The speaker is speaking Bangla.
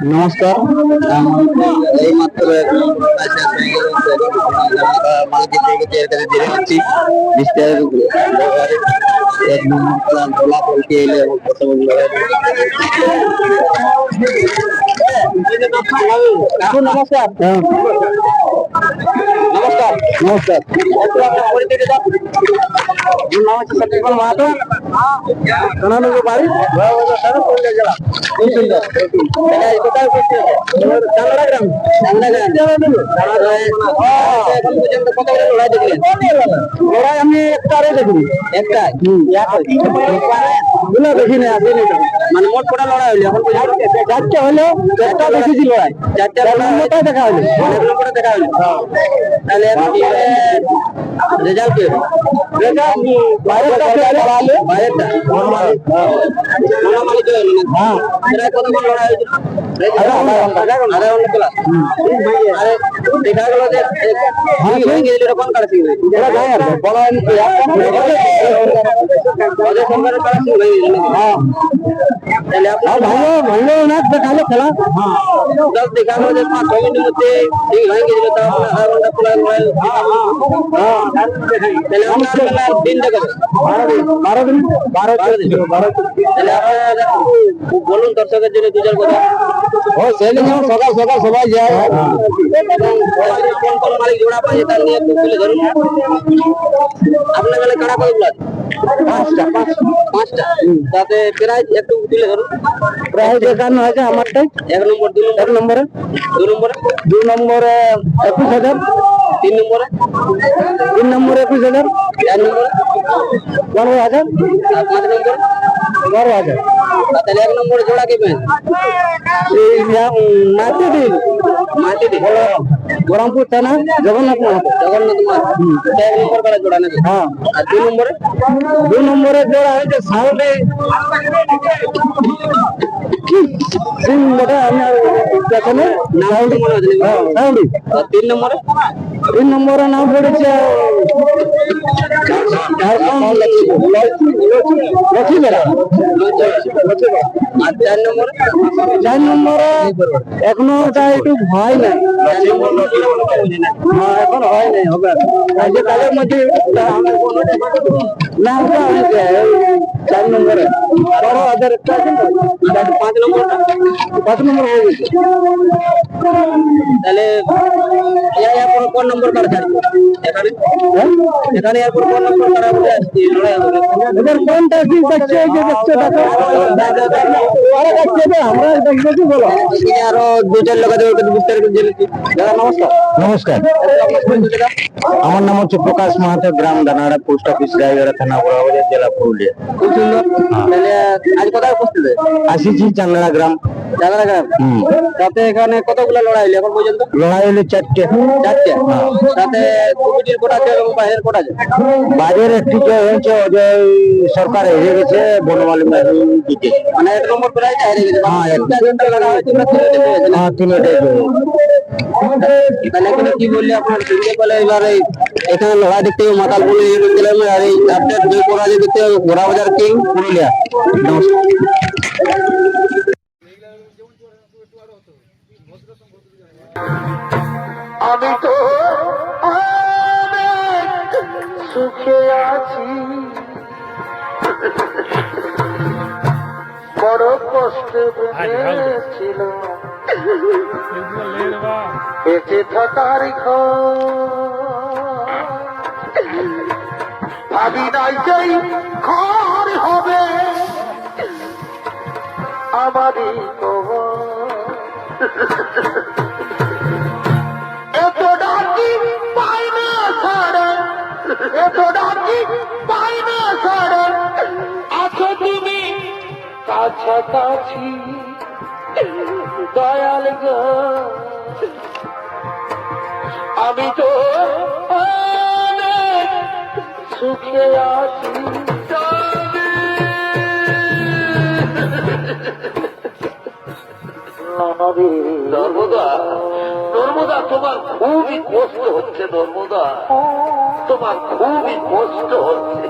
নমস্কার। এই মাত্র এক নম্বর গোলা পলকে এলে কথা বললো। নমস্কার। নমস্কার। নমস্কার। নাম হচ্ছে সত্যিকার মাহাতো, সোনানগর বাড়ি, কোথায় চাংড়া গ্রাম। এখন পর্যন্ত কত লড়াই দেখলেন? লড়াই আমি একটারে দেখি। একটা দেখি না, মানে মোট কটা লড়াই হইলো এখন পর্যন্ত? চারটে হলো, চারটা দেখেছি লড়াই। চারটে নম্বরটাই দেখা হলো, এক নম্বরটা দেখা হলো। তাহলে রেজাল্ট কি হবে? বাইরেটা বাইরেটা হ্যাঁ, কতক্ষণ লড়াই হয়েছিল? আধা ঘন্টা তোলা। দেখা গেল যে কোন কারা ছিল? ভালো না দেখালো খেলা। দেখা গেল যে 5-6 মিনিটের মধ্যে ঠিক হয়ে গেছিল, তারপরে আধা ঘন্টা তোলা লড়াই। তাহলে আপনার দিন দেখাবে 12 দিন। তাহলে আপনারা বলুন দর্শকের জন্য দু চার কথা। সকাল সকাল সবাই যায়। কোন কোন মালিক জোড়া পায় তার নিয়ে একটু তুলে ধরুন। আপনার বেলা কারা কতগুলো আছে? পাঁচটা। তাতে প্রাইজ একটু তুলে ধরুন। প্রাইজ এখানে হয়েছে আমারটাই 1 নম্বর, 2 নম্বরে 2 নম্বরে 21,000, 3 নম্বরে 21,000, 4 নম্বরে 12,000, আর 5 নম্বরে 12,000। তাহলে 1 নম্বরে জোড়া কি পেয়েছে? গরমপুর থানা জগন্নাথ মাহাতো। 1 নম্বর কারা জোড়া নাকি? হ্যাঁ। আর 2 নম্বরে জোড়া হয়েছে সাউন্ডে তিন নম্বরে নাম পড়েছে চার নম্বরে এখনো একটু ভয় নাই। এখন হয় নাই, হবে কাজের মধ্যে না। 4 নম্বরে 12,000 একটা আছে। 5 নম্বর হয়ে গেছে। তাহলে এরপর কোন নম্বর কারা ছাড়বে এখানে? এখানে এরপর কোন নম্বর কারা বলে আসছে লড়াই হবে? এদের কোনটা কি করছে যে দেখছে দেখো, ওরা দেখছে তো আমরা দেখছি। বলো আরো 2-4 লোক আছে ওকে বিস্তারিত জেনেছি। দাদা নমস্কার। নমস্কার। আমার নাম হচ্ছে প্রকাশ মাহাতো, গ্রাম দানাড়া, পোস্ট অফিস, গাইবাড়া থানা, বড়বাজার, জেলা পুরুলিয়া। খুব সুন্দর। তাহলে আজ কোথায় উপস্থিত? আসিছি চাংড়া গ্রাম। তাতে এখানে কতগুলো লড়াই হলো এখন পর্যন্ত? লড়াই হলো 4টে। তাতে কমিটির কোটা আছে এবং বাইরের কোটা আছে? বাইরের একটি হয়েছে অজয় সরকার হেরে গেছে, বনমালী জিতে, মানে 1 নম্বর প্রাইজ হেরে গেছে। হ্যাঁ, 3টাই। তাহলে এখানে কি বললে আপনার শুনতে পেলে? এবারে এখানে লড়াই দেখতে হবে মাতালপুর গেলাম, আর এই আপডেট দুই পরাজয় দেখতে হবে বড়বাজার কিং পুরুলিয়া। আমি তো অনেক সুখে আছি, বড় কষ্টে বেঁচেছিল বেঁচে থাকার ভাবি নাই সেই ঘর হবে আমারই এত ডাকি পাই না ছাড়ে, এত ডাকি পাই না ছাড়ে, আছো তুমি কাছাকাছি দয়াল গো। আমি তো অনেক সুখে আছি। নর্মদা, নর্মদা তোমার খুবই কষ্ট হচ্ছে। নর্মদা তোমার খুবই কষ্ট হচ্ছে।